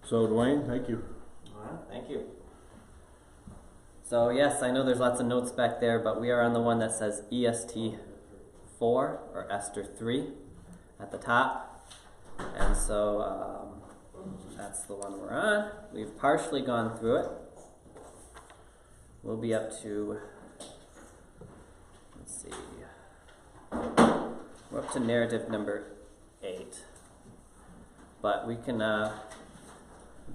So, Duane, thank you. All right, thank you. So yes, I know there's lots of notes back there, but we are on the one that says EST 4 or Esther 3 at the top. And so that's the one we're on. We've partially gone through it. We'll be up to, let's see, we're up to narrative number 8. But we can,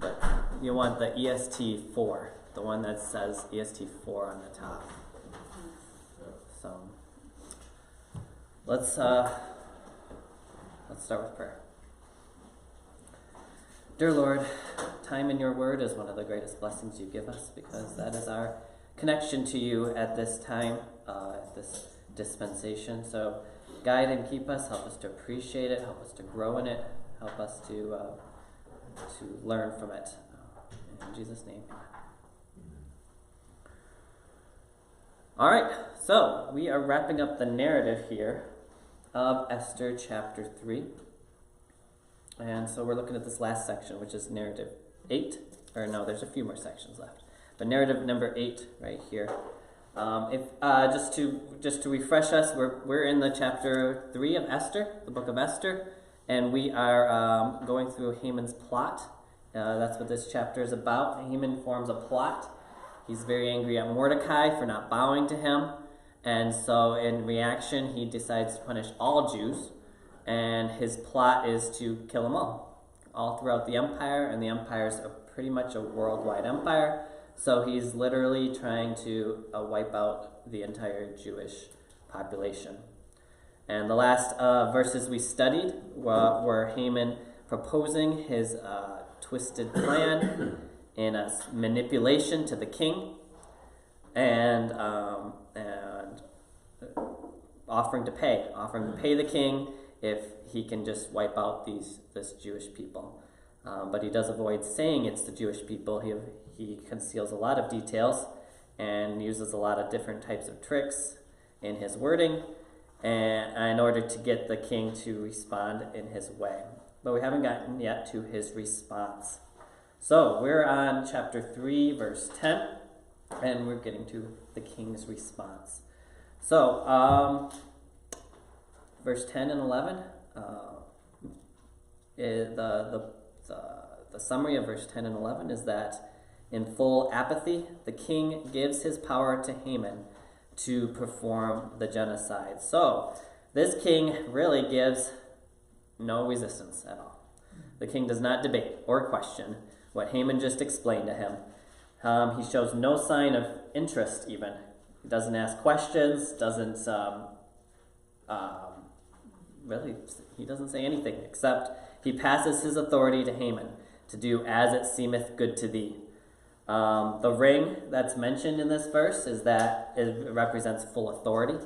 but you want the EST 4, the one that says EST 4 on the top. So let's start with prayer. Dear Lord, time in your word is one of the greatest blessings you give us, because that is our connection to you at this time, at this dispensation. So guide and keep us, help us to appreciate it, help us to grow in it, help us to learn from it. In Jesus' name, amen. All right, so we are wrapping up the narrative here of Esther chapter 3. And so we're looking at this last section, which is narrative 8. Or no, there's a few more sections left. But narrative number 8 right here. Just to refresh us, we're in the chapter 3 of Esther, the book of Esther. And we are going through Haman's plot. That's what this chapter is about. Haman forms a plot. He's very angry at Mordecai for not bowing to him. And so in reaction, he decides to punish all Jews. And his plot is to kill them all throughout the empire. And the empire is pretty much a worldwide empire. So he's literally trying to wipe out the entire Jewish population. And the last verses we studied were Haman proposing his twisted plan in a manipulation to the king, and offering to pay the king if he can just wipe out this Jewish people. But he does avoid saying it's the Jewish people. He conceals a lot of details and uses a lot of different types of tricks in his wording, and in order to get the king to respond in his way. But we haven't gotten yet to his response. So we're on chapter 3, verse 10, and we're getting to the king's response. So verse 10 and 11, the summary of verse 10 and 11 is that in full apathy, the king gives his power to Haman to perform the genocide. So this king really gives no resistance at all. The king does not debate or question what Haman just explained to him. He shows no sign of interest even. He doesn't ask questions, he doesn't say anything, except he passes his authority to Haman to do as it seemeth good to thee. The ring that's mentioned in this verse is that it represents full authority,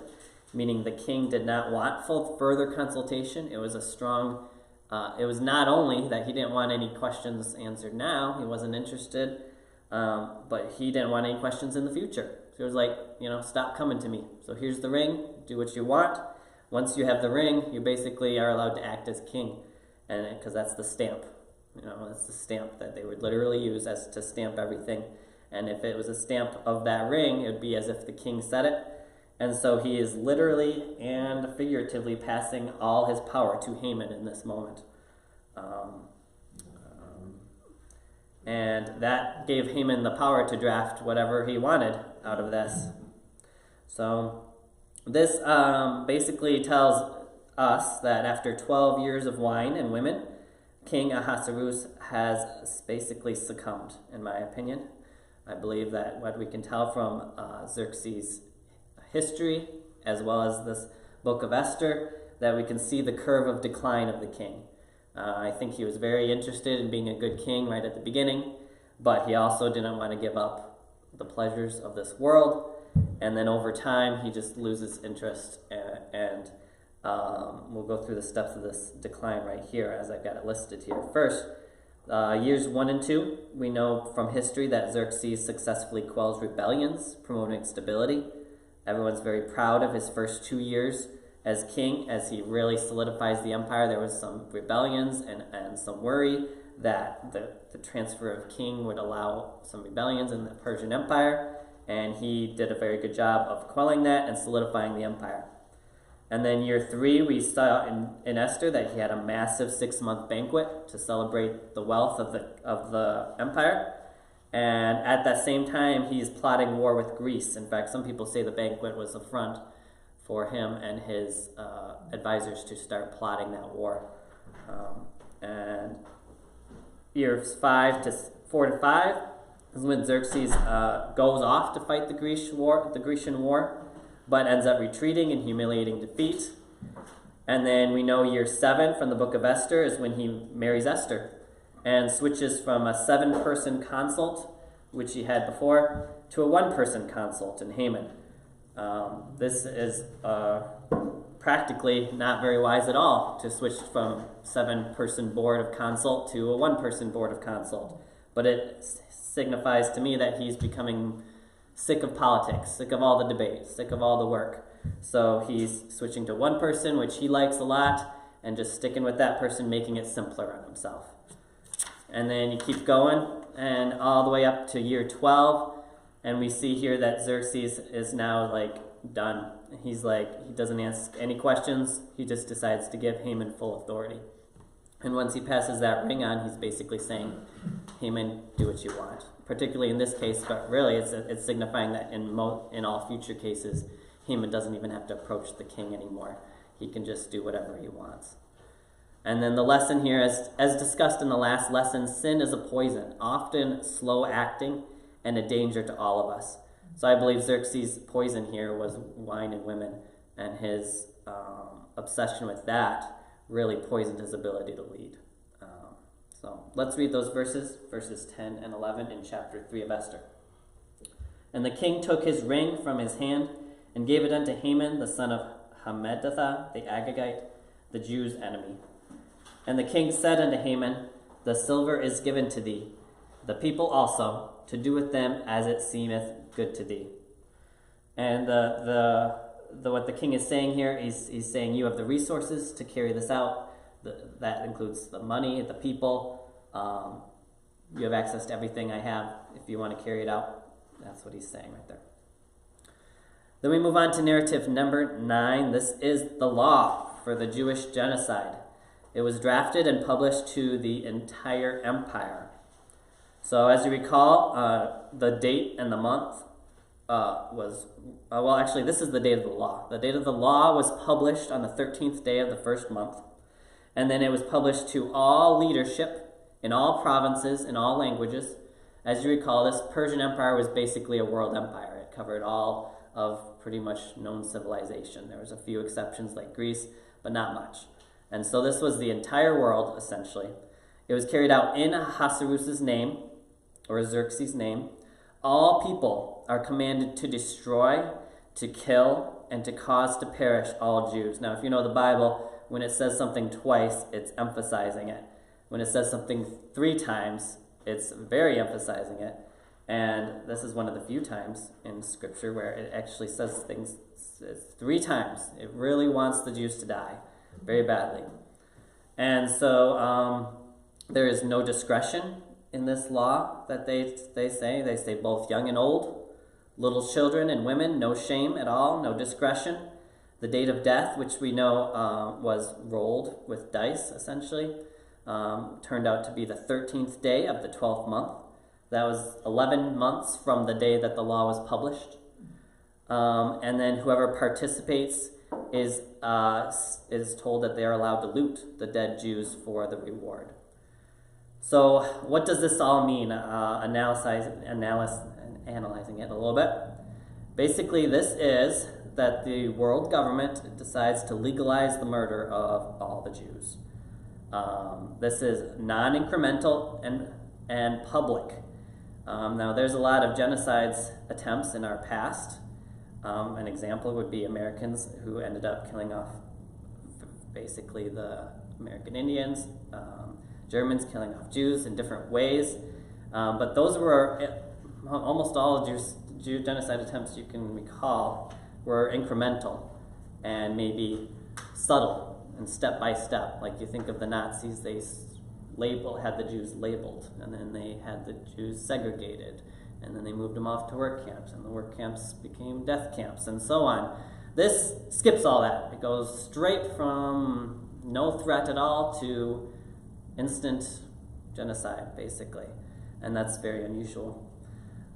meaning the king did not want further consultation. It was it was not only that he didn't want any questions answered now, he wasn't interested, but he didn't want any questions in the future. So it was like, stop coming to me. So here's the ring, do what you want. Once you have the ring, you basically are allowed to act as king, and because that's the stamp. That's the stamp that they would literally use as to stamp everything. And if it was a stamp of that ring, it would be as if the king said it. And so he is literally and figuratively passing all his power to Haman in this moment. And that gave Haman the power to draft whatever he wanted out of this. So this basically tells us that after 12 years of wine and women, King Ahasuerus has basically succumbed, in my opinion. I believe that what we can tell from Xerxes' history, as well as this book of Esther, that we can see the curve of decline of the king. I think he was very interested in being a good king right at the beginning, but he also didn't want to give up the pleasures of this world. And then over time, he just loses interest, and we'll go through the steps of this decline right here as I've got it listed here. First, years 1 and 2, we know from history that Xerxes successfully quells rebellions, promoting stability. Everyone's very proud of his first 2 years as king, as he really solidifies the empire. There was some rebellions and some worry that the transfer of king would allow some rebellions in the Persian Empire, and he did a very good job of quelling that and solidifying the empire. And then year 3, we saw in Esther that he had a massive 6-month banquet to celebrate the wealth of the empire. And at that same time, he's plotting war with Greece. In fact, some people say the banquet was a front for him and his advisors to start plotting that war. And years 4 to 5 is when Xerxes goes off to fight the Grecian war, but ends up retreating in humiliating defeat. And then we know year 7 from the book of Esther is when he marries Esther and switches from a 7-person consult, which he had before, to a 1-person consult in Haman. This is practically not very wise at all to switch from 7-person board of consult to a 1-person board of consult. But it signifies to me that he's becoming sick of politics, sick of all the debates, sick of all the work. So he's switching to 1 person, which he likes a lot, and just sticking with that person, making it simpler on himself. And then you keep going, and all the way up to year 12, and we see here that Xerxes is now done. He's he doesn't ask any questions. He just decides to give Haman full authority. And once he passes that ring on, he's basically saying, Haman, do what you want. Particularly in this case, but really it's signifying that in all future cases, Haman doesn't even have to approach the king anymore. He can just do whatever he wants. And then the lesson here, as discussed in the last lesson, sin is a poison, often slow-acting and a danger to all of us. So I believe Xerxes' poison here was wine and women, and his obsession with that really poisoned his ability to lead. So let's read those verses 10 and 11 in chapter 3 of Esther. And the king took his ring from his hand and gave it unto Haman, the son of Hammedatha, the Agagite, the Jews' enemy. And the king said unto Haman, the silver is given to thee, the people also, to do with them as it seemeth good to thee. And what the king is saying here, he's saying you have the resources to carry this out. That includes the money, the people. You have access to everything I have if you want to carry it out. That's what he's saying right there. Then we move on to narrative number 9. This is the law for the Jewish genocide. It was drafted and published to the entire empire. So as you recall, the date and the month this is the date of the law. The date of the law was published on the 13th day of the first month. And then it was published to all leadership in all provinces, in all languages. As you recall, this Persian Empire was basically a world empire. It covered all of pretty much known civilization. There was a few exceptions like Greece, but not much. And so this was the entire world, essentially. It was carried out in Ahasuerus' name, or Xerxes' name. All people are commanded to destroy, to kill, and to cause to perish all Jews. Now, if you know the Bible, when it says something twice, it's emphasizing it. When it says something 3 times, it's very emphasizing it. And this is one of the few times in Scripture where it actually says things 3 times. It really wants the Jews to die very badly. And so there is no discretion in this law that they say. They say both young and old, little children and women, no shame at all, no discretion. The date of death, which we know was rolled with dice, essentially, turned out to be the 13th day of the 12th month. That was 11 months from the day that the law was published. And then whoever participates is told that they are allowed to loot the dead Jews for the reward. So what does this all mean? Analyzing it a little bit. Basically, this is that the world government decides to legalize the murder of all the Jews. This is non-incremental and public. Now, there's a lot of genocides attempts in our past. An example would be Americans who ended up killing off basically the American Indians, Germans killing off Jews in different ways. But those were almost all Jew genocide attempts you can recall were incremental and maybe subtle and step by step. Like you think of the Nazis, they had the Jews labeled, and then they had the Jews segregated, and then they moved them off to work camps, and the work camps became death camps, and so on. This skips all that. It goes straight from no threat at all to instant genocide, basically, and that's very unusual.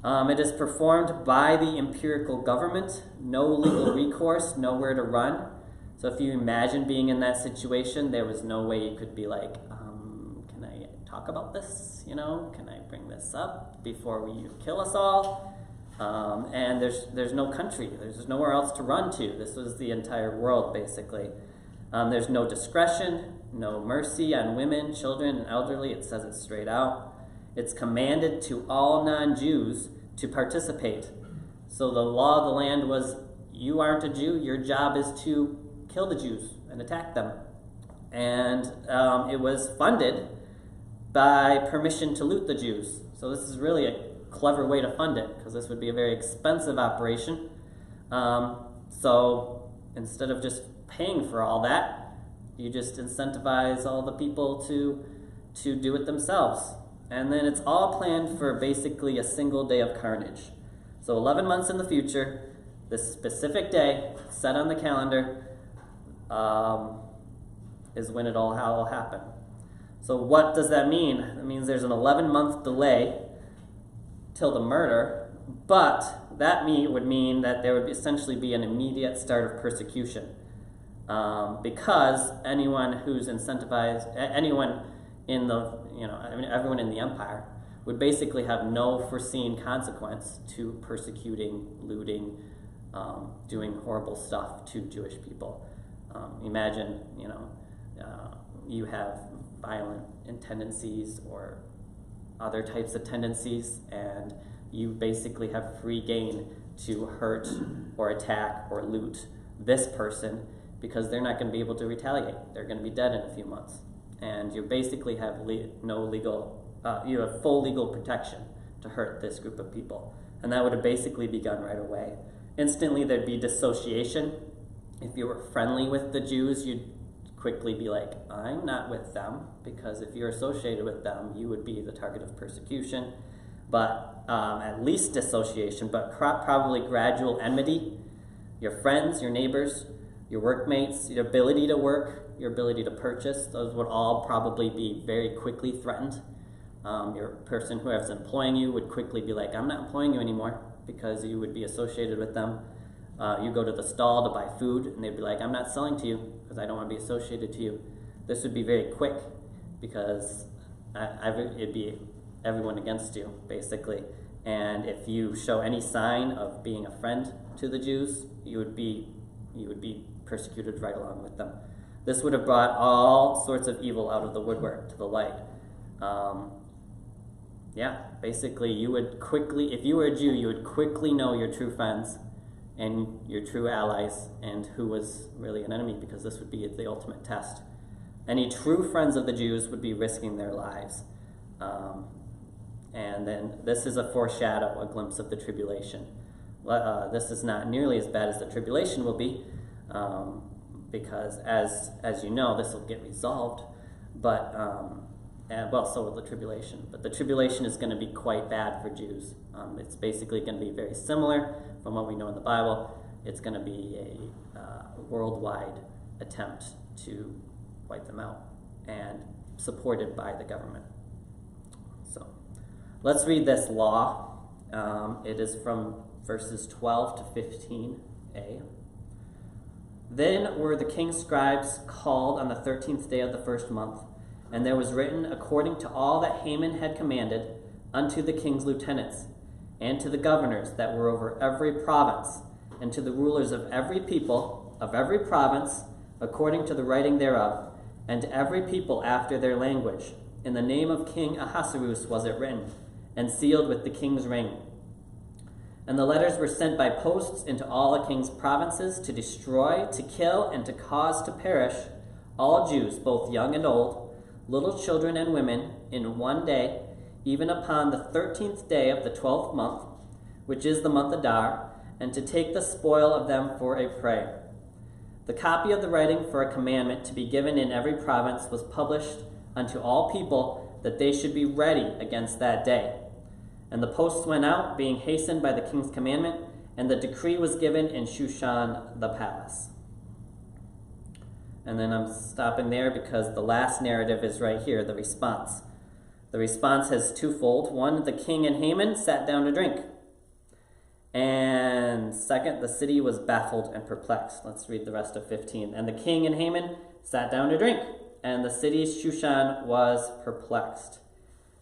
It is performed by the imperial government, no legal recourse, nowhere to run. So if you imagine being in that situation, there was no way you could be like, can I talk about this? Can I bring this up before you kill us all? And there's no country. There's nowhere else to run to. This was the entire world, basically. There's no discretion, no mercy on women, children, and elderly. It says it straight out. It's commanded to all non-Jews to participate. So the law of the land was, you aren't a Jew, your job is to kill the Jews and attack them. And it was funded by permission to loot the Jews. So this is really a clever way to fund it, because this would be a very expensive operation. So instead of just paying for all that, you just incentivize all the people to do it themselves. And then it's all planned for basically a single day of carnage. So 11 months in the future, this specific day set on the calendar is when it all will happen. So what does that mean? That means there's an 11-month delay till the murder, but that would mean that there would essentially be an immediate start of persecution, because anyone who's incentivized, anyone in everyone in the empire would basically have no foreseen consequence to persecuting, looting, doing horrible stuff to Jewish people. Imagine, you have violent tendencies or other types of tendencies, and you basically have free gain to hurt or attack or loot this person, because they're not going to be able to retaliate. They're going to be dead in a few months. And you basically have you have full legal protection to hurt this group of people. And that would have basically begun right away. Instantly there'd be dissociation. If you were friendly with the Jews, you'd quickly be like, I'm not with them, because if you're associated with them, you would be the target of persecution. But at least dissociation, but probably gradual enmity. Your friends, your neighbors, your workmates, your ability to work, your ability to purchase, those would all probably be very quickly threatened. Your person who is employing you would quickly be like, I'm not employing you anymore, because you would be associated with them. You go to the stall to buy food, and they'd be like, I'm not selling to you, because I don't want to be associated to you. This would be very quick, because it'd be everyone against you, basically. And if you show any sign of being a friend to the Jews, you would be persecuted right along with them. This would have brought all sorts of evil out of the woodwork to the light. Basically, you would quickly, if you were a Jew, you would quickly know your true friends and your true allies, and who was really an enemy, because this would be the ultimate test. Any true friends of the Jews would be risking their lives. And then this is a foreshadow, a glimpse of the tribulation. This is not nearly as bad as the tribulation will be, because as you know, this will get resolved, but so will the tribulation. But the tribulation is going to be quite bad for Jews. It's basically going to be very similar from what we know in the Bible. It's going to be a worldwide attempt to wipe them out, and supported by the government. So let's read this law. It is from verses 12 to 15a. Then were the king's scribes called on the 13th day of the first month, and there was written, according to all that Haman had commanded, unto the king's lieutenants, and to the governors that were over every province, and to the rulers of every people, of every province, according to the writing thereof, and to every people after their language. In the name of King Ahasuerus was it written, and sealed with the king's ring. And the letters were sent by posts into all the king's provinces, to destroy, to kill, and to cause to perish all Jews, both young and old, little children and women, in one day, even upon the 13th day of the 12th month, which is the month Adar, and to take the spoil of them for a prey. The copy of the writing for a commandment to be given in every province was published unto all people, that they should be ready against that day. And the posts went out, being hastened by the king's commandment, and the decree was given in Shushan the palace. And then I'm stopping there because the last narrative is right here, the response. The response is twofold. One, the king and Haman sat down to drink. And second, the city was baffled and perplexed. Let's read the rest of 15. And the king and Haman sat down to drink, and the city Shushan was perplexed.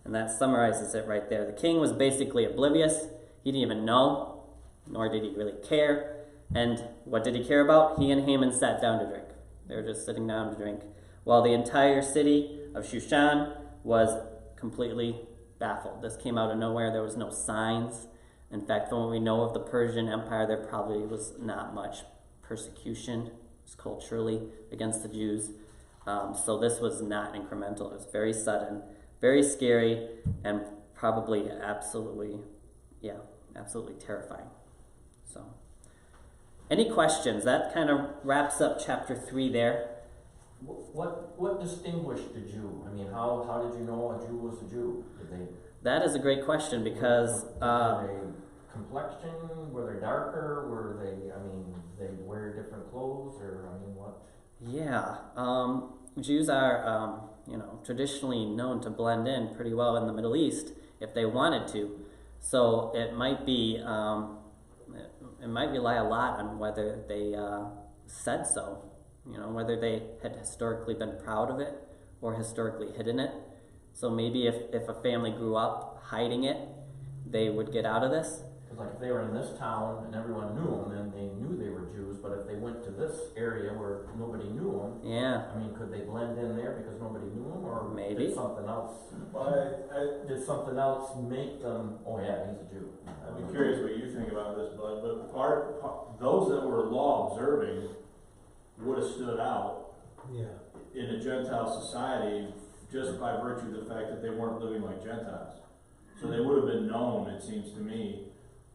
And that summarizes it right there. The king was basically oblivious. He didn't even know, nor did he really care. And what did he care about? He and Haman sat down to drink. They were just sitting down to drink, while the entire city of Shushan was completely baffled. This came out of nowhere. There was no signs. In fact, from what we know of the Persian Empire, there probably was not much persecution culturally against the Jews. So this was not incremental. It was very sudden, very scary, and probably absolutely terrifying. So, any questions? That kind of wraps up chapter 3 there. What distinguished the Jew? I mean, how did you know a Jew was a Jew? That is a great question because were they complexion? Were they darker? Were they? I mean, they wear different clothes, or I mean, what? Yeah, Jews are traditionally known to blend in pretty well in the Middle East if they wanted to. So it might be it might rely a lot on whether they said so. Whether they had historically been proud of it or historically hidden it. So maybe if a family grew up hiding it, they would get out of this. Because like if they were in this town and everyone knew them, then they knew they were Jews. But if they went to this area where nobody knew them, yeah. I mean, could they blend in there because nobody knew them, or maybe did something else? Did something else make them? Oh yeah, he's a Jew. I'd be curious what you think about this, Bud. But those that were law observing would have stood out in a Gentile society just by virtue of the fact that they weren't living like Gentiles. So they would have been known, it seems to me,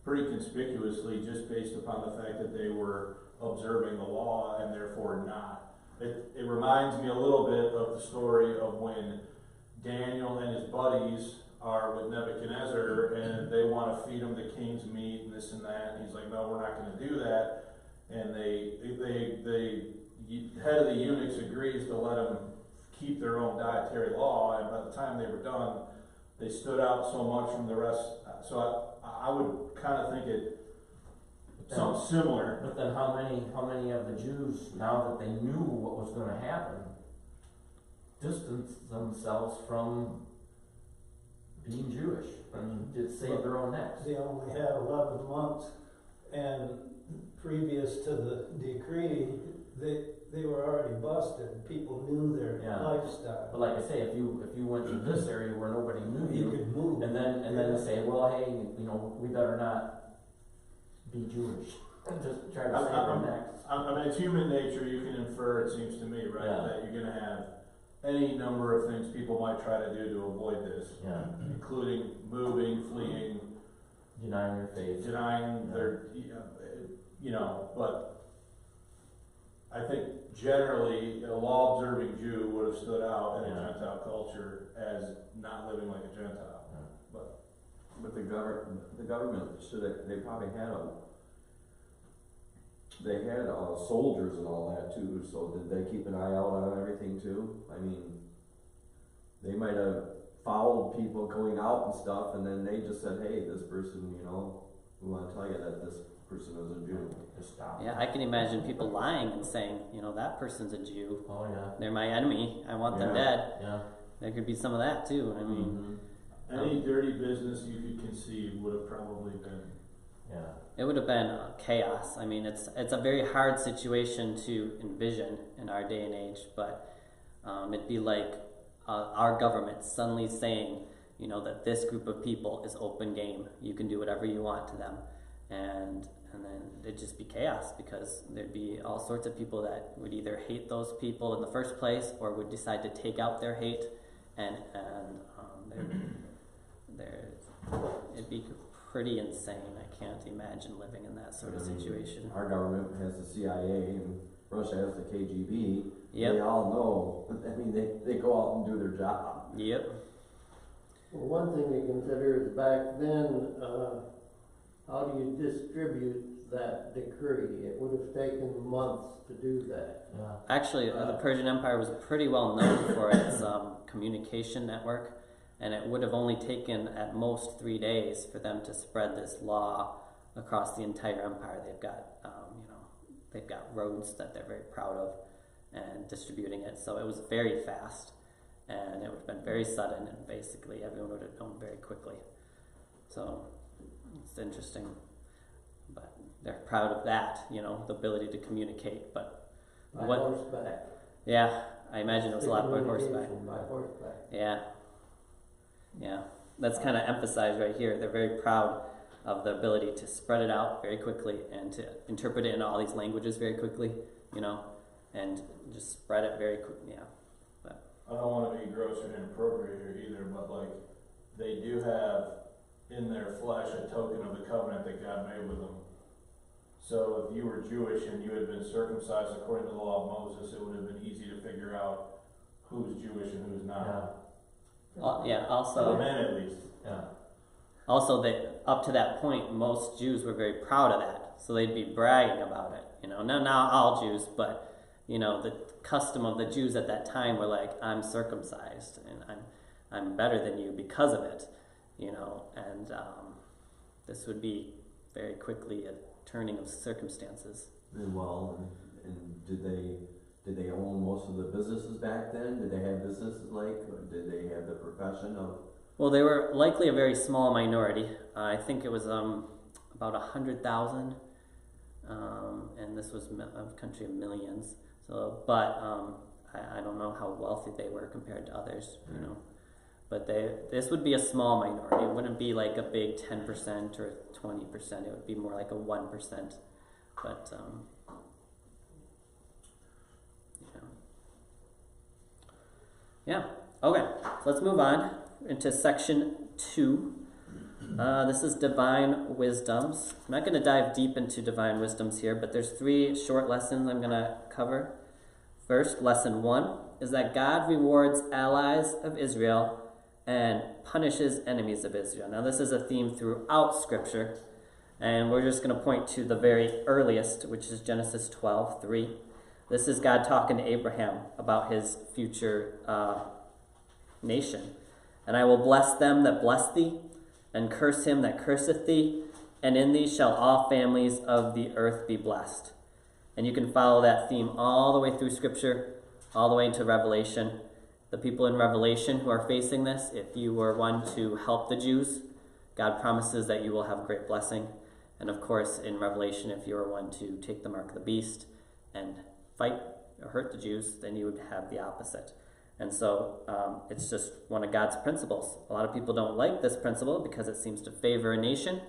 pretty conspicuously just based upon the fact that they were observing the law and therefore not. It reminds me a little bit of the story of when Daniel and his buddies are with Nebuchadnezzar and they want to feed him the king's meat and this and that, and he's like, no, we're not going to do that. And the head of the eunuchs agrees to let them keep their own dietary law, and by the time they were done, they stood out so much from the rest. So I would kind of think it something similar. But then how many of the Jews, now that they knew what was going to happen, distanced themselves from being Jewish? I mean, did save their own necks. They only had 11 months, and previous to the decree, they were already busted. People knew their lifestyle. But like I say, if you went to this area where nobody knew you could move, and then they say, well, hey, we better not be Jewish. Just try to save our necks. I mean, it's human nature. You can infer, it seems to me, right, that you're going to have any number of things people might try to do to avoid this, including moving, fleeing, denying your faith, denying their, but I think generally a law-observing Jew would have stood out in a Gentile culture as not living like a Gentile. But the government should have, they probably had soldiers and all that too, so did they keep an eye out on everything too? I mean, they might have followed people going out and stuff, and then they just said, hey, this person, we want to tell you that this person is a Jew. Just stop. Yeah, I can imagine people lying and saying, that person's a Jew. Oh yeah. They're my enemy. I want them dead. Yeah. There could be some of that too. I mean, any dirty business you could conceive would have probably been. Yeah. It would have been chaos. I mean, it's a very hard situation to envision in our day and age, but it'd be like our government suddenly saying, that this group of people is open game. You can do whatever you want to them. And then it'd just be chaos because there'd be all sorts of people that would either hate those people in the first place or would decide to take out their hate, and it'd be pretty insane. I can't imagine living in that sort of situation. Our government has the CIA and Russia has the KGB, Yep. they all know, I mean, they go out and do their job. Yep. Well, one thing to consider is back then, how do you distribute that decree? It would have taken months to do that. Yeah. Actually, the Persian Empire was pretty well known for its communication network, and it would have only taken at most 3 days for them to spread this law across the entire empire. They've got, they've got roads that they're very proud of, and distributing it. So it was very fast, and it would have been very sudden, and basically everyone would have known very quickly. So it's interesting, but they're proud of that, the ability to communicate. But By horseback. Yeah, I imagine it was a lot by horseback. Communication by horseback. Yeah, that's kind of emphasized right here. They're very proud of the ability to spread it out very quickly and to interpret it in all these languages very quickly, and just spread it very quickly. Yeah. But I don't want to be gross or inappropriate here either, but like, they do have in their flesh a token of the covenant that God made with them. So if you were Jewish and you had been circumcised according to the law of Moses, it would have been easy to figure out who's Jewish and who's not. Also, For the men at least. Yeah. Also, that up to that point, most Jews were very proud of that, so they'd be bragging about it. Not all Jews, but the custom of the Jews at that time were like, I'm circumcised and I'm better than you because of it, and this would be very quickly a turning of circumstances. And did they own most of the businesses back then? Did they have businesses or did they have the profession of? Well, they were likely a very small minority. I think it was about 100,000, and this was a country of millions. So, but I don't know how wealthy they were compared to others, But this would be a small minority. It wouldn't be like a big 10% or 20%. It would be more like a 1%. But yeah. Okay. So let's move on into section 2. This is divine wisdoms. I'm not going to dive deep into divine wisdoms here, but there's 3 short lessons I'm going to cover. First, lesson 1 is that God rewards allies of Israel and punishes enemies of Israel. Now, this is a theme throughout Scripture, and we're just going to point to the very earliest, which is Genesis 12:3. This is God talking to Abraham about his future nation. And I will bless them that bless thee, and curse him that curseth thee, and in thee shall all families of the earth be blessed. And you can follow that theme all the way through Scripture, all the way into Revelation. The people in Revelation who are facing this, if you were one to help the Jews, God promises that you will have great blessing. And of course, in Revelation, if you were one to take the mark of the beast and fight or hurt the Jews, then you would have the opposite. And so it's just one of God's principles. A lot of people don't like this principle because it seems to favor a nation,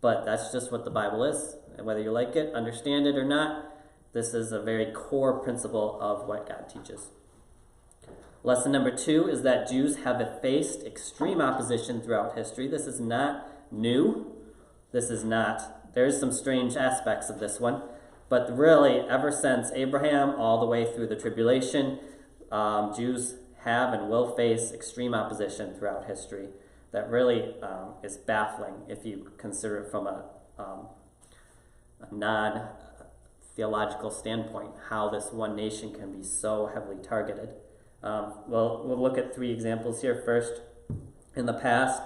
but that's just what the Bible is. And whether you like it, understand it or not, this is a very core principle of what God teaches. Lesson number 2 is that Jews have faced extreme opposition throughout history. This is not new. There's some strange aspects of this one, but really, ever since Abraham all the way through the tribulation, Jews have and will face extreme opposition throughout history that really is baffling if you consider it from a non-theological standpoint, how this one nation can be so heavily targeted. We'll look at 3 examples here. First, in the past,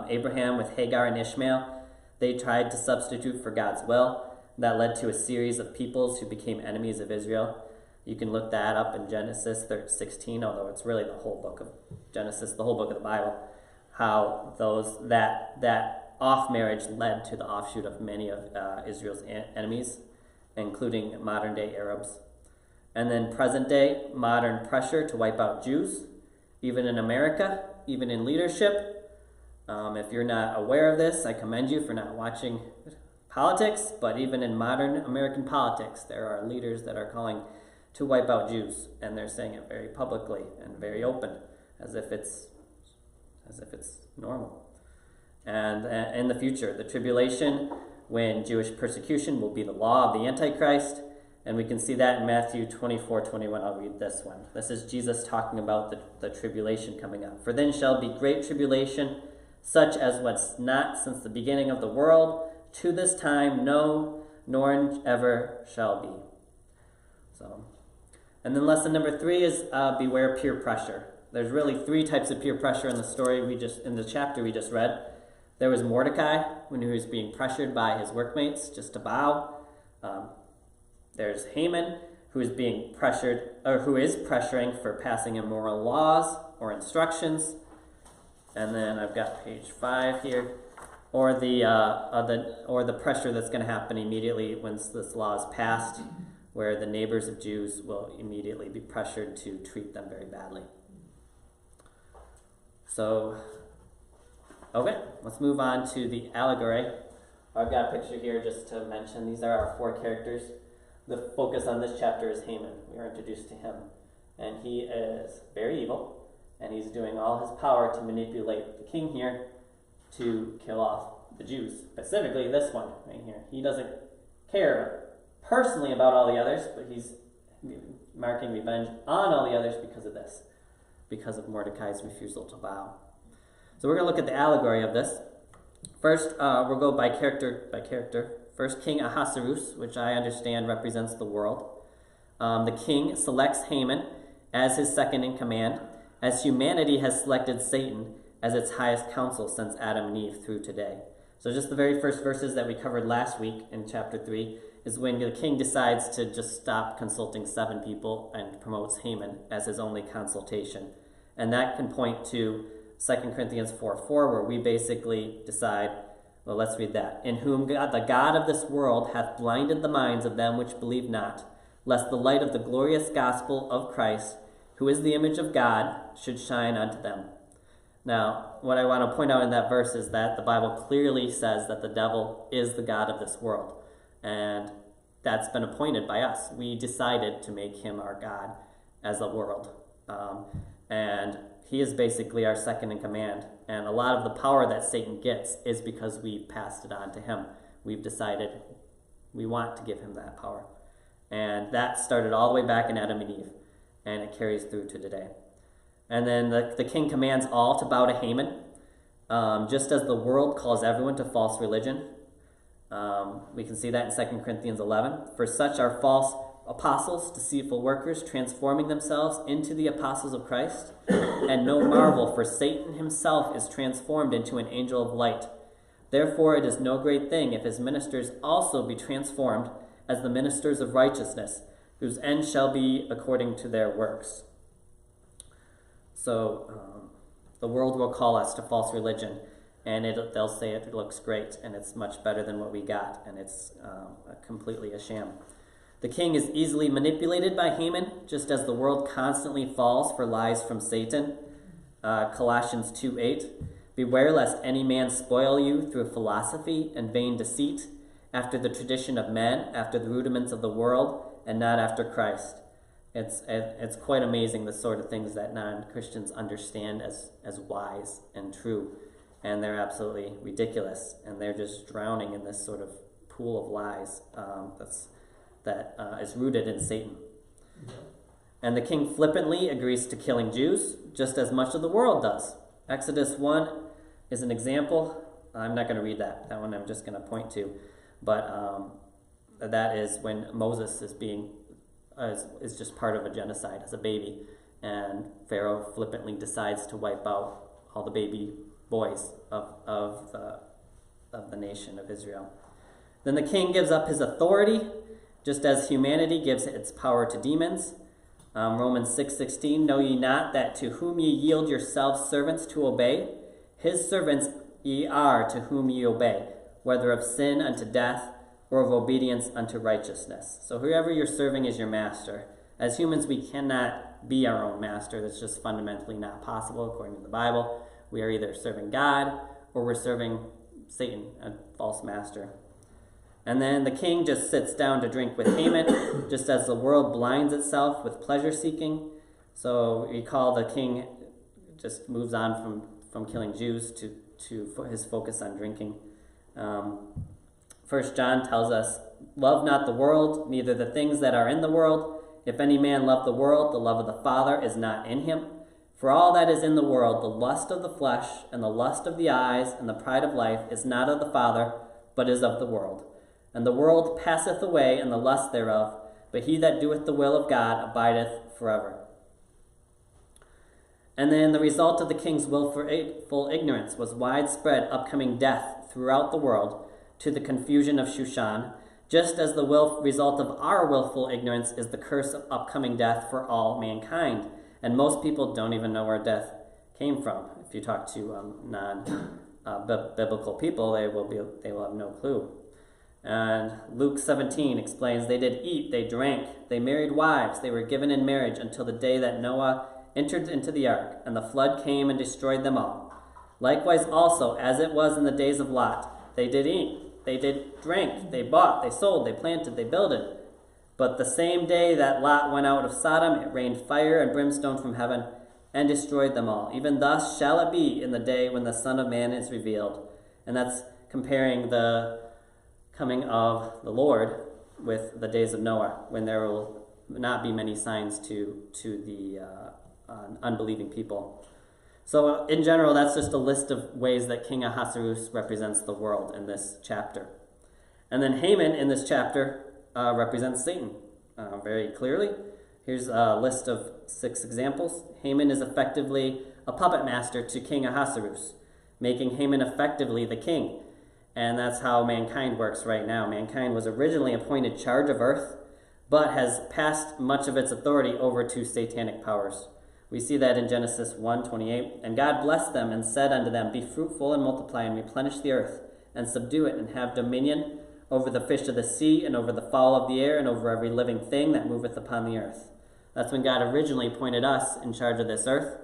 Abraham with Hagar and Ishmael, they tried to substitute for God's will. That led to a series of peoples who became enemies of Israel. You can look that up in Genesis 16, although it's really the whole book of Genesis, the whole book of the Bible, how that off-marriage led to the offshoot of many of Israel's enemies, including modern-day Arabs. And then present-day modern pressure to wipe out Jews, even in America, even in leadership. If you're not aware of this, I commend you for not watching politics, but even in modern American politics, there are leaders that are calling to wipe out Jews, and they're saying it very publicly and very open, as if it's normal. And in the future, the tribulation, when Jewish persecution will be the law of the Antichrist, And we can see that in Matthew 24:21. I'll read this one. This is Jesus talking about the tribulation coming up. For then shall be great tribulation, such as was not since the beginning of the world, to this time, no, nor ever shall be. So, and then lesson number 3 is beware peer pressure. There's really 3 types of peer pressure in the story in the chapter we just read. There was Mordecai, when he was being pressured by his workmates just to bow. There's Haman, who is being pressured, or who is pressuring for passing immoral laws or instructions. And then I've got page 5 here, or the pressure that's going to happen immediately once this law is passed, where the neighbors of Jews will immediately be pressured to treat them very badly. So, okay, let's move on to the allegory. I've got a picture here just to mention. These are our 4 characters. The focus on this chapter is Haman. We are introduced to him. And he is very evil, and he's doing all his power to manipulate the king here to kill off the Jews. Specifically this one right here. He doesn't care personally about all the others, but he's marking revenge on all the others because of this, because of Mordecai's refusal to bow. So we're going to look at the allegory of this. First, we'll go by character. First, King Ahasuerus, which I understand represents the world. The king selects Haman as his second in command, as humanity has selected Satan as its highest counsel since Adam and Eve through today. So just the very first verses that we covered last week in chapter 3 is when the king decides to just stop consulting 7 people and promotes Haman as his only consultation. And that can point to 2 Corinthians 4:4, where we basically decide, well, let's read that. In whom God, the God of this world, hath blinded the minds of them which believe not, lest the light of the glorious gospel of Christ, who is the image of God, should shine unto them. Now, what I want to point out in that verse is that the Bible clearly says that the devil is the god of this world. And that's been appointed by us. We decided to make him our God as the world. And he is basically our second in command. And a lot of the power that Satan gets is because we've passed it on to him. We've decided we want to give him that power. And that started all the way back in Adam and Eve. And it carries through to today. And then the king commands all to bow to Haman, just as the world calls everyone to false religion. We can see that in 2 Corinthians 11. For such are false apostles, deceitful workers, transforming themselves into the apostles of Christ. And no marvel, for Satan himself is transformed into an angel of light. Therefore it is no great thing if his ministers also be transformed as the ministers of righteousness, whose end shall be according to their works. So the world will call us to false religion, and they'll say it looks great, and it's much better than what we got, and it's completely a sham. The king is easily manipulated by Haman, just as the world constantly falls for lies from Satan. Colossians 2:8, beware lest any man spoil you through philosophy and vain deceit, after the tradition of men, after the rudiments of the world, and not after Christ. It's quite amazing the sort of things that non-Christians understand as wise and true, and they're absolutely ridiculous, and they're just drowning in this sort of pool of lies that is rooted in Satan. Yeah. And the king flippantly agrees to killing Jews, just as much of the world does. Exodus 1 is an example. I'm not going to read that. That one I'm just going to point to. But that is when Moses is just part of a genocide as a baby, and Pharaoh flippantly decides to wipe out all the baby boys of the nation of Israel. Then the king gives up his authority, just as humanity gives its power to demons. Romans 6:16, know ye not that to whom ye yield yourselves servants to obey, his servants ye are to whom ye obey, whether of sin unto death, or of obedience unto righteousness. So whoever you're serving is your master. As humans, we cannot be our own master. That's just fundamentally not possible according to the Bible. We are either serving God or we're serving Satan, a false master. And then the king just sits down to drink with Haman, just as the world blinds itself with pleasure-seeking. So recall the king just moves on from killing Jews to his focus on drinking. 1 John tells us, love not the world, neither the things that are in the world. If any man love the world, the love of the Father is not in him. For all that is in the world, the lust of the flesh, and the lust of the eyes, and the pride of life, is not of the Father, but is of the world. And the world passeth away, and the lust thereof, but he that doeth the will of God abideth forever. And then the result of the king's willful ignorance was widespread upcoming death throughout the world, to the confusion of Shushan, just as the result of our willful ignorance is the curse of upcoming death for all mankind. And most people don't even know where death came from. If you talk to non-biblical people, they will have no clue. And Luke 17 explains, they did eat, they drank, they married wives, they were given in marriage until the day that Noah entered into the ark, and the flood came and destroyed them all. Likewise also, as it was in the days of Lot, they did eat, they did drink, they bought, they sold, they planted, they builded. But the same day that Lot went out of Sodom, it rained fire and brimstone from heaven and destroyed them all. Even thus shall it be in the day when the Son of Man is revealed. And that's comparing the coming of the Lord with the days of Noah, when there will not be many signs to the unbelieving people. So in general, that's just a list of ways that King Ahasuerus represents the world in this chapter. And then Haman in this chapter represents Satan very clearly. Here's a list of 6 examples. Haman is effectively a puppet master to King Ahasuerus, making Haman effectively the king. And that's how mankind works right now. Mankind was originally appointed charge of earth, but has passed much of its authority over to satanic powers. We see that in Genesis 1:28. And God blessed them and said unto them, be fruitful and multiply and replenish the earth, and subdue it, and have dominion over the fish of the sea, and over the fowl of the air, and over every living thing that moveth upon the earth. That's when God originally appointed us in charge of this earth.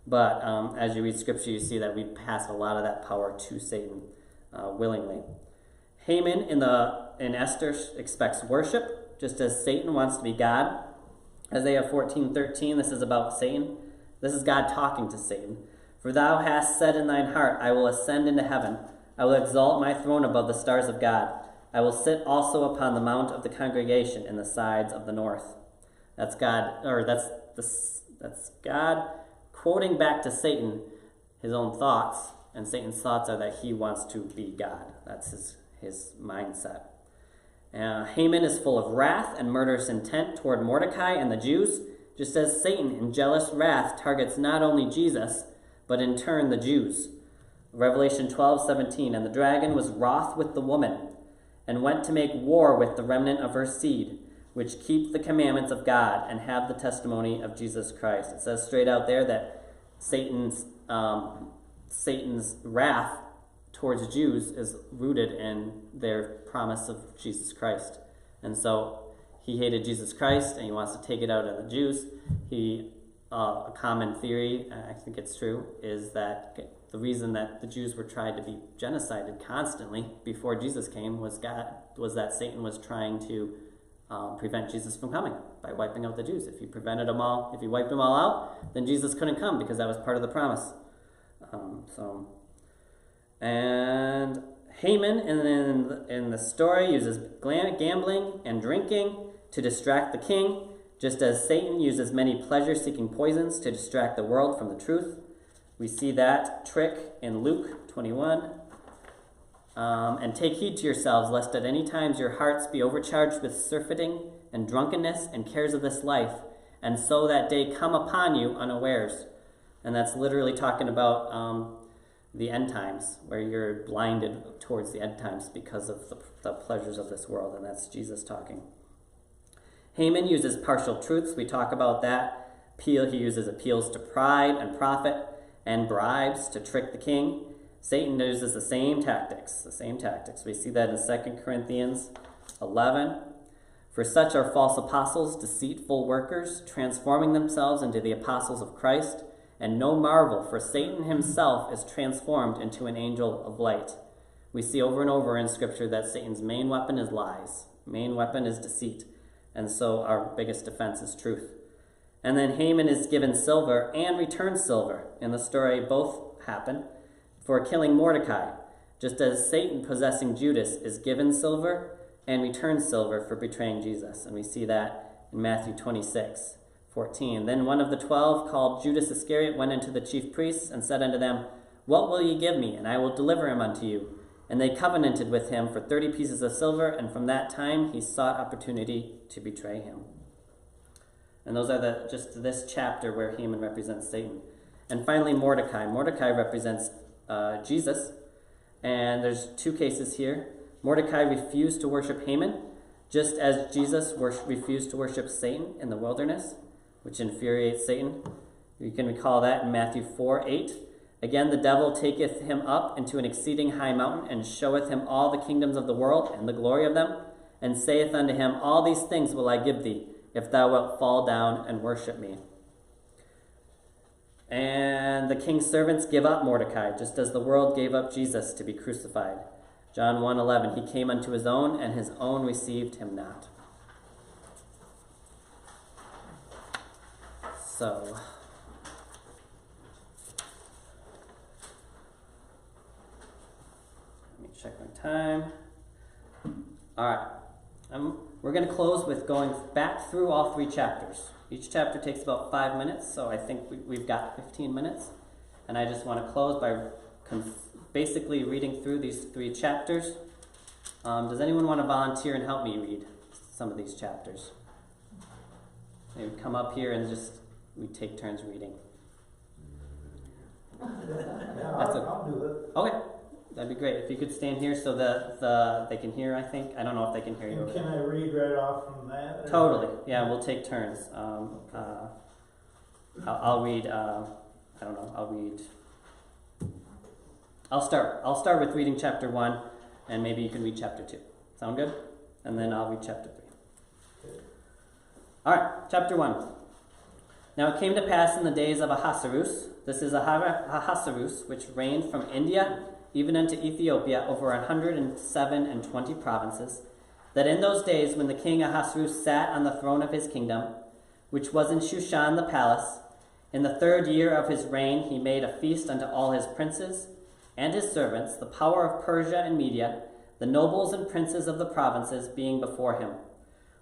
But as you read Scripture, you see that we've passed a lot of that power to Satan willingly. Haman in Esther expects worship, just as Satan wants to be God. Isaiah 14:13, this is about Satan. This is God talking to Satan. For thou hast said in thine heart, I will ascend into heaven. I will exalt my throne above the stars of God. I will sit also upon the mount of the congregation in the sides of the north. That's God, or that's God quoting back to Satan his own thoughts, and Satan's thoughts are that he wants to be God. That's his mindset. Haman is full of wrath and murderous intent toward Mordecai and the Jews, just as Satan in jealous wrath targets not only Jesus, but in turn the Jews. Revelation 12:17, and the dragon was wroth with the woman, and went to make war with the remnant of her seed, which keep the commandments of God and have the testimony of Jesus Christ. It says straight out there that Satan's wrath towards Jews is rooted in their promise of Jesus Christ. And so he hated Jesus Christ, and he wants to take it out on the Jews. A common theory, and I think it's true, is that the reason that the Jews were tried to be genocided constantly before Jesus came was that Satan was trying to prevent Jesus from coming by wiping out the Jews. If he prevented them all, if he wiped them all out, then Jesus couldn't come, because that was part of the promise. And Haman in the story uses gambling and drinking to distract the king, just as Satan uses many pleasure-seeking poisons to distract the world from the truth. We see that trick in Luke 21. And take heed to yourselves, lest at any times your hearts be overcharged with surfeiting and drunkenness and cares of this life, and so that day come upon you unawares. And that's literally talking about the end times, where you're blinded towards the end times because of the pleasures of this world, and that's Jesus talking. Haman uses partial truths. We talk about that. He uses appeals to pride and profit and bribes to trick the king. Satan uses the same tactics. We see that in 2 Corinthians 11. For such are false apostles, deceitful workers, transforming themselves into the apostles of Christ. And no marvel, for Satan himself is transformed into an angel of light. We see over and over in Scripture that Satan's main weapon is lies. Main weapon is deceit. And so our biggest defense is truth. And then Haman is given silver and returns silver. In the story, both happen for killing Mordecai. just as Satan possessing Judas is given silver and returns silver for betraying Jesus. And we see that in Matthew 26:14. Then one of the 12, called Judas Iscariot, went into the chief priests and said unto them, What will ye give me, and I will deliver him unto you? And they covenanted with him for 30 pieces of silver, and from that time he sought opportunity to betray him. And those are just this chapter where Haman represents Satan. And finally, Mordecai. Mordecai represents Jesus. And there's 2 cases here. Mordecai refused to worship Haman, just as Jesus refused to worship Satan in the wilderness, which infuriates Satan. You can recall that in Matthew 4:8. Again, the devil taketh him up into an exceeding high mountain, and showeth him all the kingdoms of the world, and the glory of them, and saith unto him, All these things will I give thee, if thou wilt fall down and worship me. And the king's servants give up Mordecai, just as the world gave up Jesus to be crucified. John 1:11, He came unto his own, and his own received him not. So, let me check my time. All right. We're going to close with going back through all 3 chapters. Each chapter takes about 5 minutes, so I think we've got 15 minutes. And I just want to close by basically reading through these 3 chapters. Does anyone want to volunteer and help me read some of these chapters? Maybe come up here and we take turns reading. I'll do it. Okay, that'd be great. If you could stand here so that they can hear, I think. I don't know if they can hear you. And can I read right off from that? Totally. Yeah, we'll take turns. I'll read. I'll start with reading chapter 1, and maybe you can read chapter 2. Sound good? And then I'll read chapter 3. All right, chapter 1. Now it came to pass in the days of Ahasuerus, this is Ahasuerus, which reigned from India even unto Ethiopia over 127 provinces, that in those days when the king Ahasuerus sat on the throne of his kingdom, which was in Shushan the palace, in the 3rd year of his reign he made a feast unto all his princes and his servants, the power of Persia and Media, the nobles and princes of the provinces being before him.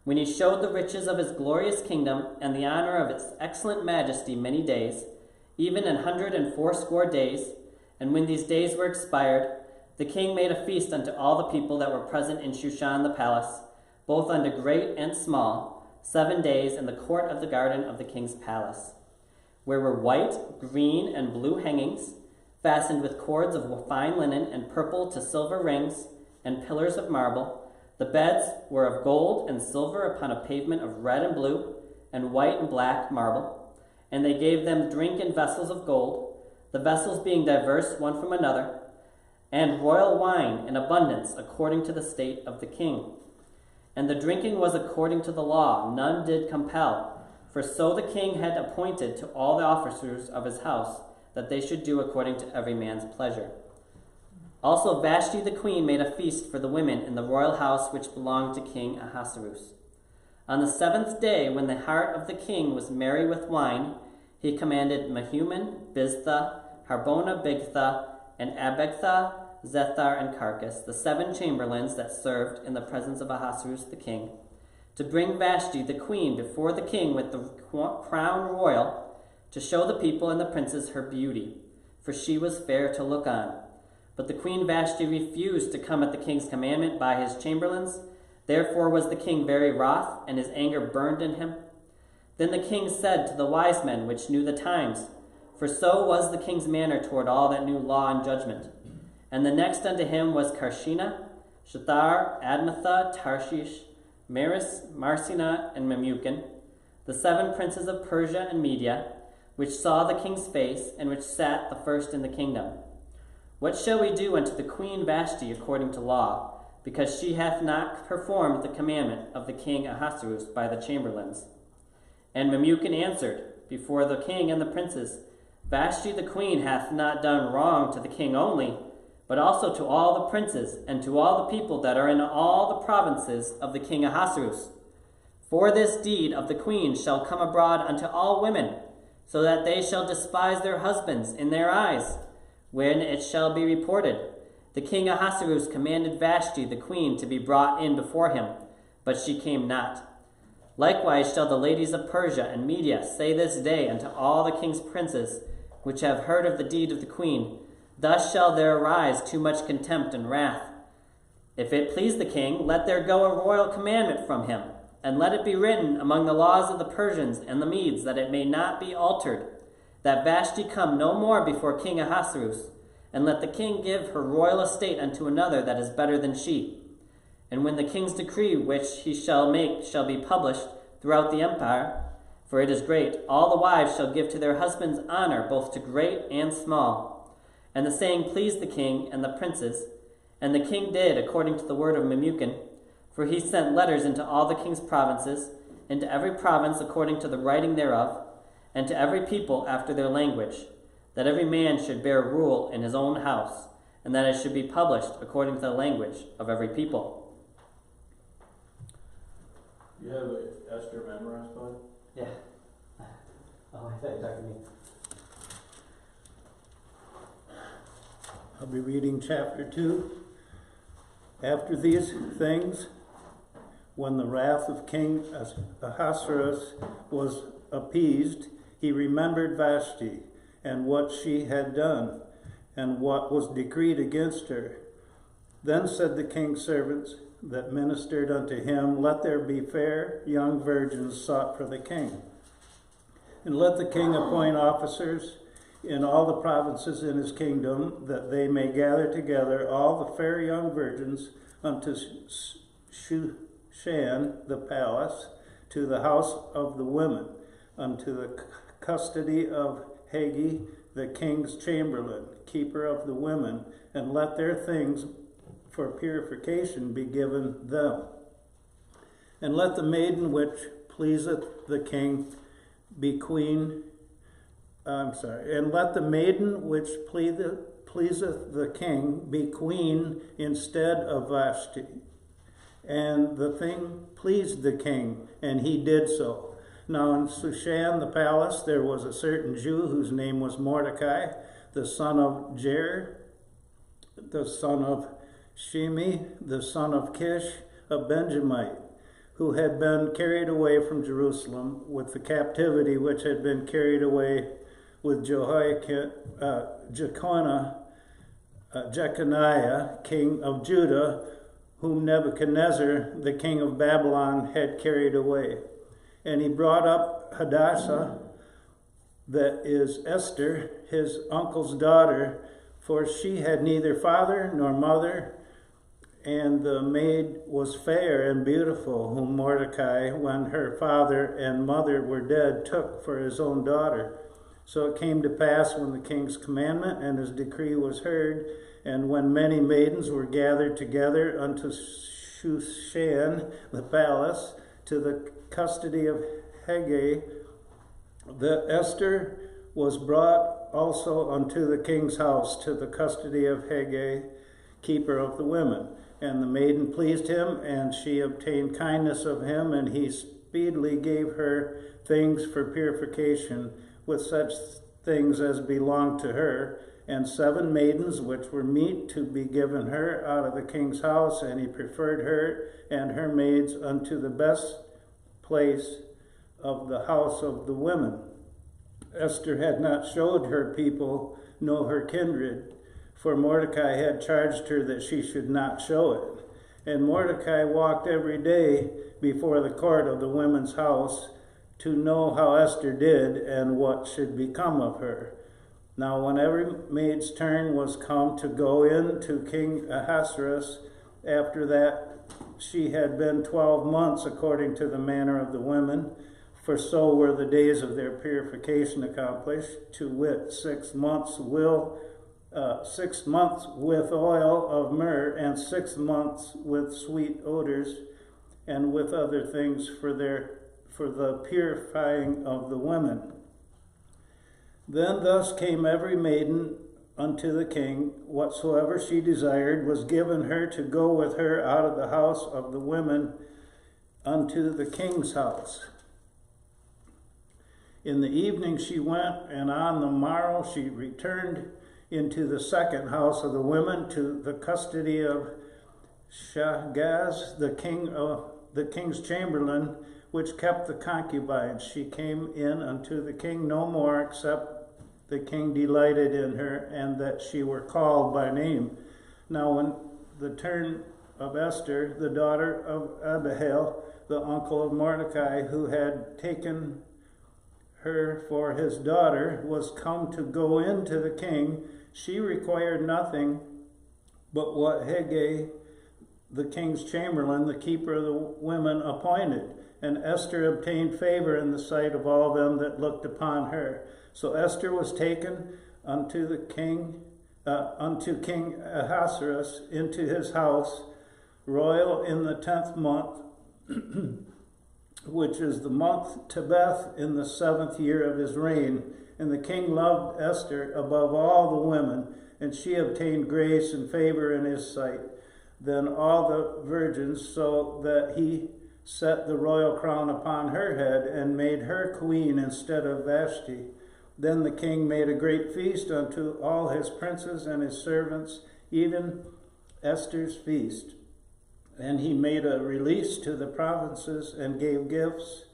When he showed the riches of his glorious kingdom and the honor of its excellent majesty many days, even 180 days, and when these days were expired, the king made a feast unto all the people that were present in Shushan the palace, both unto great and small, 7 days in the court of the garden of the king's palace, where were white, green, and blue hangings, fastened with cords of fine linen and purple to silver rings, and pillars of marble. The beds were of gold and silver upon a pavement of red and blue, and white and black marble. And they gave them drink in vessels of gold, the vessels being diverse one from another, and royal wine in abundance according to the state of the king. And the drinking was according to the law, none did compel, for so the king had appointed to all the officers of his house, that they should do according to every man's pleasure. Also Vashti the queen made a feast for the women in the royal house which belonged to King Ahasuerus. On the 7th day, when the heart of the king was merry with wine, he commanded Mehuman, Biztha, Harbona, Bigtha, and Abagtha, Zethar, and Carcass, the 7 chamberlains that served in the presence of Ahasuerus the king, to bring Vashti the queen before the king with the crown royal, to show the people and the princes her beauty, for she was fair to look on. But the queen Vashti refused to come at the king's commandment by his chamberlains. Therefore was the king very wroth, and his anger burned in him. Then the king said to the wise men which knew the times, for so was the king's manner toward all that knew law and judgment. And the next unto him was Karshina, Shethar, Admatha, Tarshish, Maris, Marsina, and Memucan, the 7 princes of Persia and Media, which saw the king's face, and which sat the first in the kingdom. What shall we do unto the queen Vashti according to law, because she hath not performed the commandment of the king Ahasuerus by the chamberlains? And Memucan answered before the king and the princes, Vashti the queen hath not done wrong to the king only, but also to all the princes, and to all the people that are in all the provinces of the king Ahasuerus. For this deed of the queen shall come abroad unto all women, so that they shall despise their husbands in their eyes, when it shall be reported, the king Ahasuerus commanded Vashti the queen to be brought in before him, but she came not. Likewise shall the ladies of Persia and Media say this day unto all the king's princes, which have heard of the deed of the queen, thus shall there arise too much contempt and wrath. If it please the king, let there go a royal commandment from him, and let it be written among the laws of the Persians and the Medes, that it may not be altered, that Vashti come no more before King Ahasuerus, and let the king give her royal estate unto another that is better than she. And when the king's decree which he shall make shall be published throughout the empire, for it is great, all the wives shall give to their husbands honor, both to great and small. And the saying pleased the king and the princes, and the king did according to the word of Memucan, for he sent letters into all the king's provinces, into every province according to the writing thereof, and to every people after their language, that every man should bear rule in his own house, and that it should be published according to the language of every people. You have Esther memorized, bud? Yeah. Oh, I thought you were talking to me. I'll be reading chapter 2. After these things, when the wrath of King Ahasuerus was appeased, he remembered Vashti, and what she had done, and what was decreed against her. Then said the king's servants that ministered unto him, let there be fair young virgins sought for the king. And let the king appoint officers in all the provinces in his kingdom, that they may gather together all the fair young virgins unto Shushan the palace, to the house of the women, unto the custody of Haggai the king's chamberlain, keeper of the women, and let their things for purification be given them. And let the maiden which pleaseth the king be queen. And let the maiden which pleaseth the king be queen instead of Vashti. And the thing pleased the king, and he did so. Now in Shushan the palace there was a certain Jew whose name was Mordecai, the son of Jair, the son of Shimi, the son of Kish, a Benjamite, who had been carried away from Jerusalem with the captivity which had been carried away with Jeconiah, king of Judah, whom Nebuchadnezzar, the king of Babylon, had carried away. And he brought up Hadassah, that is Esther, his uncle's daughter, for she had neither father nor mother, and the maid was fair and beautiful, whom Mordecai, when her father and mother were dead, took for his own daughter. So it came to pass, when the king's commandment and his decree was heard, and when many maidens were gathered together unto Shushan the palace, to the custody of Haggai, that Esther was brought also unto the king's house, to the custody of Haggai, keeper of the women. And the maiden pleased him, and she obtained kindness of him, and he speedily gave her things for purification, with such things as belonged to her, and 7 maidens which were meet to be given her out of the king's house, and he preferred her and her maids unto the best place of the house of the women. Esther had not showed her people nor her kindred, for Mordecai had charged her that she should not show it. And Mordecai walked every day before the court of the women's house, to know how Esther did and what should become of her. Now when every maid's turn was come to go in to King Ahasuerus, after that she had been 12 months according to the manner of the women, for so were the days of their purification accomplished, to wit, 6 months with oil of myrrh, and 6 months with sweet odors, and with other things for the purifying of the women. Then thus came every maiden unto the king, whatsoever she desired was given her to go with her out of the house of the women unto the king's house. In the evening she went, and on the morrow she returned into the second house of the women to the custody of Shagaz, the king's chamberlain, which kept the concubines. She came in unto the king no more, except the king delighted in her, and that she were called by name. Now when the turn of Esther, the daughter of Abihail, the uncle of Mordecai, who had taken her for his daughter, was come to go in to the king, she required nothing but what Hegai, the king's chamberlain, the keeper of the women, appointed. And Esther obtained favor in the sight of all them that looked upon her. So Esther was taken unto King Ahasuerus into his house, royal, in the 10th month, which is the month Tebeth, in the 7th year of his reign. And the king loved Esther above all the women, and she obtained grace and favor in his sight than all the virgins, so that he set the royal crown upon her head, and made her queen instead of Vashti. Then the king made a great feast unto all his princes and his servants, even Esther's feast. And he made a release to the provinces, and gave gifts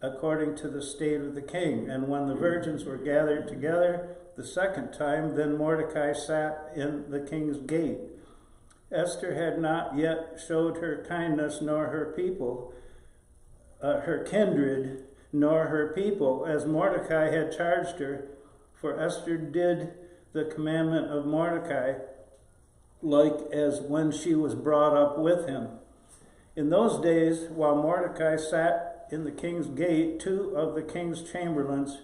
according to the state of the king. And when the virgins were gathered together the second time, then Mordecai sat in the king's gate. Esther had not yet showed her kindness, nor her people, her kindred, nor her people, as Mordecai had charged her. For Esther did the commandment of Mordecai, like as when she was brought up with him. In those days, while Mordecai sat in the king's gate, two of the king's chamberlains,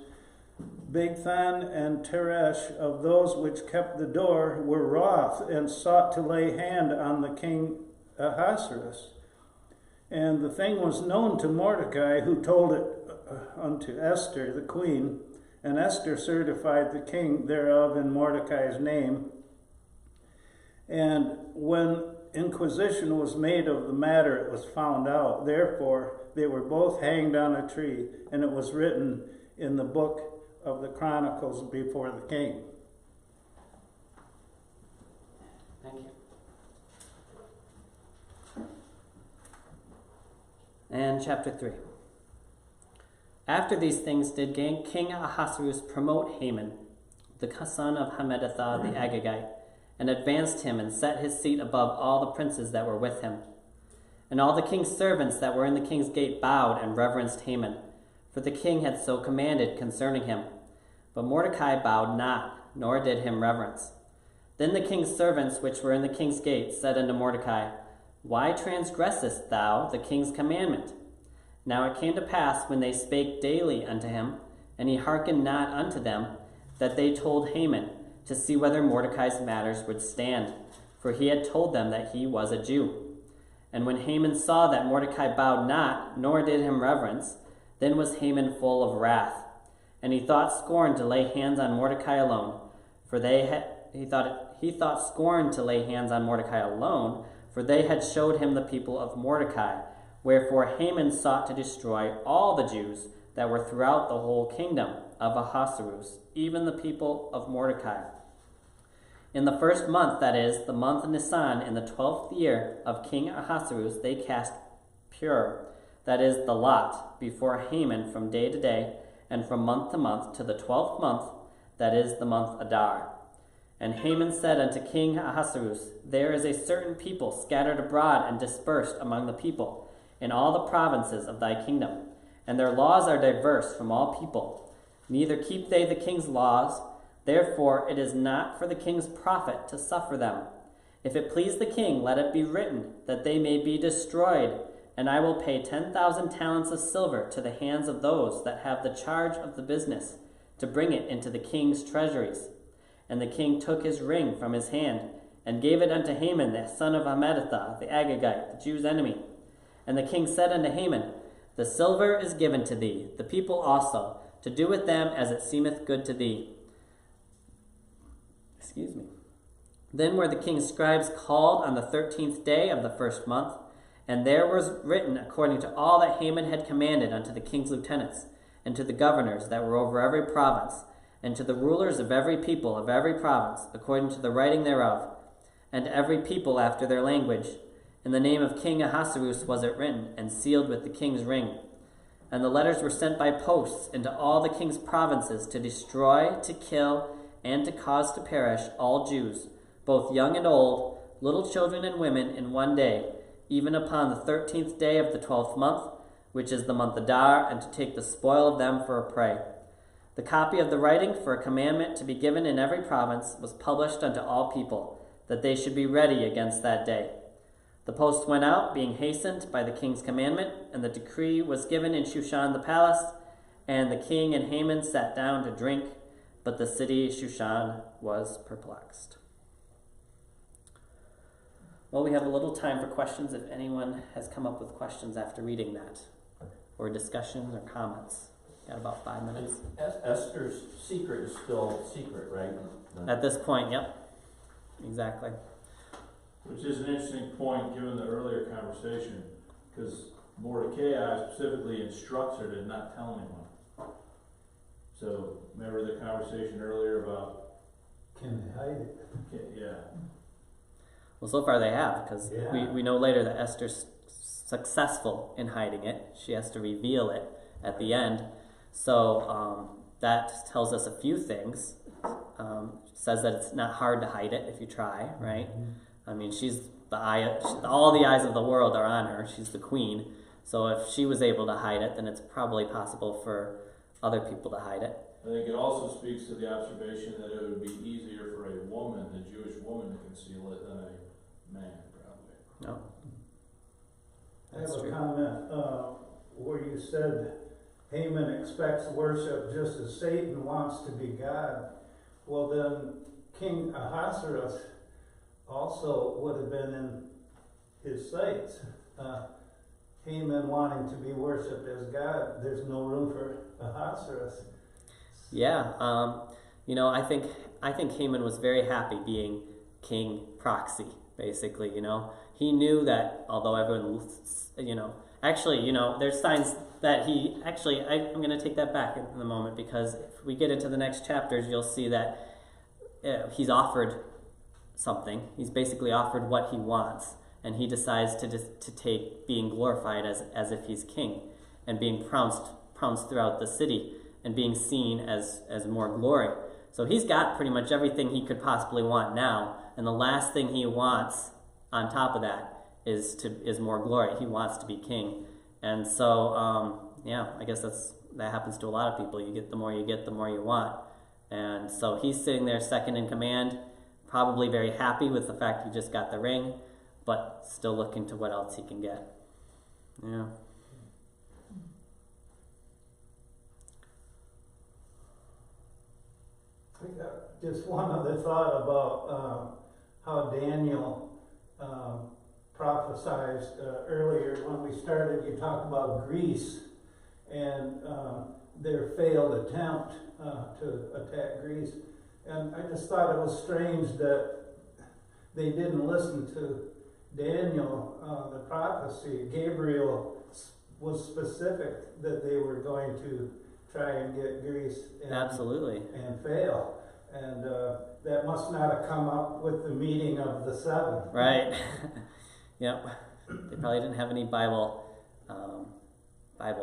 Bigthan and Teresh, of those which kept the door, were wroth, and sought to lay hand on the king Ahasuerus. And the thing was known to Mordecai, who told it unto Esther the queen. And Esther certified the king thereof in Mordecai's name. And when inquisition was made of the matter, it was found out. Therefore they were both hanged on a tree, and it was written in the book of the Chronicles before the king. Thank you. And chapter 3. After these things did King Ahasuerus promote Haman, the son of Hammedatha the Agagite, and advanced him, and set his seat above all the princes that were with him. And all the king's servants that were in the king's gate bowed and reverenced Haman, for the king had so commanded concerning him. But Mordecai bowed not, nor did him reverence. Then the king's servants which were in the king's gate said unto Mordecai, Why transgressest thou the king's commandment? Now it came to pass, when they spake daily unto him, and he hearkened not unto them, that they told Haman, to see whether Mordecai's matters would stand, for he had told them that he was a Jew. And when Haman saw that Mordecai bowed not, nor did him reverence, then was Haman full of wrath. And he thought scorn to lay hands on Mordecai alone, for he thought scorn to lay hands on Mordecai alone, for they had showed him the people of Mordecai. Wherefore Haman sought to destroy all the Jews that were throughout the whole kingdom of Ahasuerus, even the people of Mordecai. In the first month, that is, the month Nisan, in the 12th year of King Ahasuerus, they cast pur, that is, the lot, before Haman from day to day, and from month to month, to the 12th month, that is, the month Adar. And Haman said unto King Ahasuerus, There is a certain people scattered abroad and dispersed among the people, in all the provinces of thy kingdom, and their laws are diverse from all people. Neither keep they the king's laws, therefore it is not for the king's profit to suffer them. If it please the king, let it be written, that they may be destroyed, and I will pay 10,000 talents of silver to the hands of those that have the charge of the business, to bring it into the king's treasuries. And the king took his ring from his hand, and gave it unto Haman the son of Hammedatha the Agagite, the Jew's enemy. And the king said unto Haman, The silver is given to thee, the people also, to do with them as it seemeth good to thee. Then were the king's scribes called on the 13th day of the first month, and there was written according to all that Haman had commanded unto the king's lieutenants, and to the governors that were over every province, and to the rulers of every people, of every province, according to the writing thereof, and to every people after their language. In the name of King Ahasuerus was it written, and sealed with the king's ring. And the letters were sent by posts into all the king's provinces to destroy, to kill, and to cause to perish all Jews, both young and old, little children and women, in one day, even upon the 13th day of the 12th month, which is the month Adar, and to take the spoil of them for a prey. The copy of the writing for a commandment to be given in every province was published unto all people, that they should be ready against that day. The post went out, being hastened by the king's commandment, and the decree was given in Shushan the palace, and the king and Haman sat down to drink, but the city Shushan was perplexed. Well, we have a little time for questions if anyone has come up with questions after reading that, or discussions or comments. Got about 5 minutes. Esther's secret is still secret, right? At this point, yep. Exactly. Which is an interesting point given the earlier conversation, because Mordecai specifically instructs her to not tell anyone. So remember the conversation earlier about Can they hide it? yeah. Well, so far they have, because Yeah. we know later that Esther's successful in hiding it. She has to reveal it at the end. So that tells us a few things. Says that it's not hard to hide it if you try, right? I mean, she's the eye. All the eyes of the world are on her. She's the queen. So if she was able to hide it, then it's probably possible for other people to hide it. I think it also speaks to the observation that it would be easier for a woman, a Jewish woman, to conceal it than a man, probably. No. I have That's a true. comment where you said Haman expects worship just as Satan wants to be God. Well, then King Ahasuerus also would have been in his sights. Haman wanting to be worshipped as God, there's no room for Ahasuerus. Yeah. I think Haman was very happy being king proxy, basically, He knew that although everyone, there's signs that I'm going to take that back in a moment, because if we get into the next chapters, you'll see that he's offered something. He's basically offered what he wants, and he decides to take being glorified as if he's king, and being pronounced throughout the city, and being seen as more glory. So he's got pretty much everything he could possibly want now, and the last thing he wants on top of that is more glory. He wants to be king. And so, I guess that happens to a lot of people. You get, the more you want. And so he's sitting there second in command, probably very happy with the fact he just got the ring, but still looking to what else he can get. Yeah. I got just one other thought about how Daniel prophesied earlier when we started. You talked about Greece and their failed attempt to attack Greece. And I just thought it was strange that they didn't listen to Daniel, the prophecy. Gabriel was specific that they were going to try and get Greece Absolutely. and fail. And that must not have come up with the meeting of the seven. Right. Yep. They probably didn't have any Bible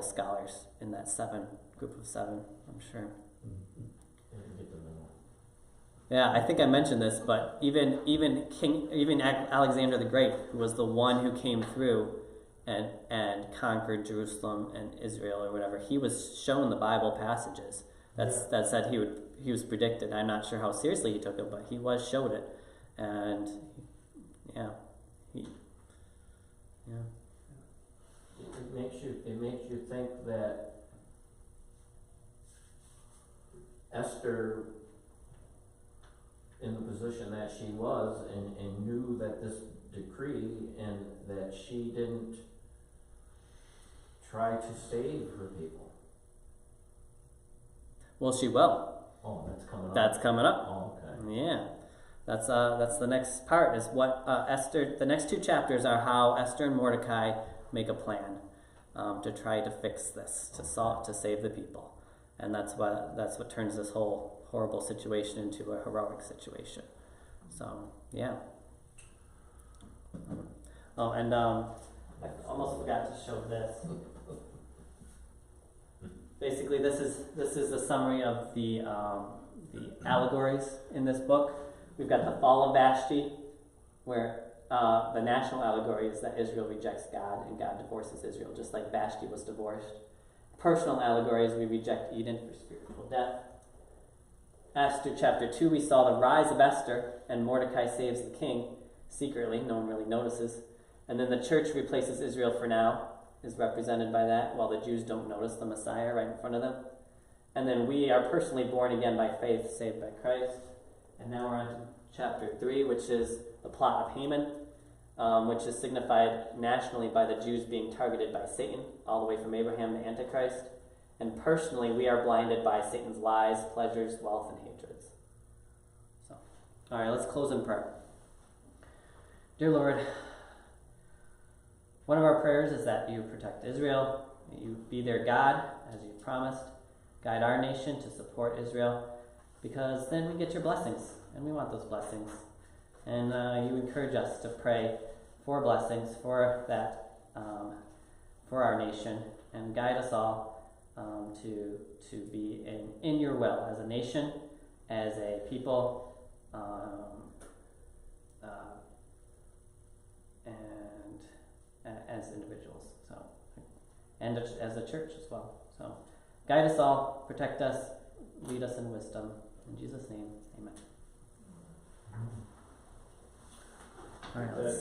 scholars in that group of seven, I'm sure. Yeah, I think I mentioned this, but even Alexander the Great, who was the one who came through and conquered Jerusalem and Israel or whatever, he was shown the Bible passages that said he was predicted. I'm not sure how seriously he took it, but he was showed it, and It makes you think that Esther, in the position that she was, and knew that this decree, and that she didn't try to save her people. Well, she will. Oh, that's coming up. That's coming up. Oh, okay. Yeah. That's the next part, is what Esther, the next 2 chapters are how Esther and Mordecai make a plan to try to fix this, to save the people. And that's what turns this whole horrible situation into a heroic situation. So, yeah. Oh, and I almost forgot to show this. Basically, this is a summary of the allegories in this book. We've got the fall of Vashti, where the national allegory is that Israel rejects God and God divorces Israel, just like Vashti was divorced. Personal allegories, we reject Eden for spiritual death. Esther chapter 2, we saw the rise of Esther, and Mordecai saves the king secretly, no one really notices. And then the church replaces Israel for now, is represented by that, while the Jews don't notice the Messiah right in front of them. And then we are personally born again by faith, saved by Christ. And now we're on to chapter 3, which is the plot of Haman, which is signified nationally by the Jews being targeted by Satan, all the way from Abraham to Antichrist. And personally, we are blinded by Satan's lies, pleasures, wealth, and hatreds. So, all right, let's close in prayer. Dear Lord, one of our prayers is that you protect Israel, that you be their God, as you promised. Guide our nation to support Israel, because then we get your blessings, and we want those blessings. And you encourage us to pray for blessings for that, for our nation, and guide us all to be in your will as a nation, as a people, and as individuals. So, and as a church as well. So, guide us all, protect us, lead us in wisdom. In Jesus' name, amen. All right, let's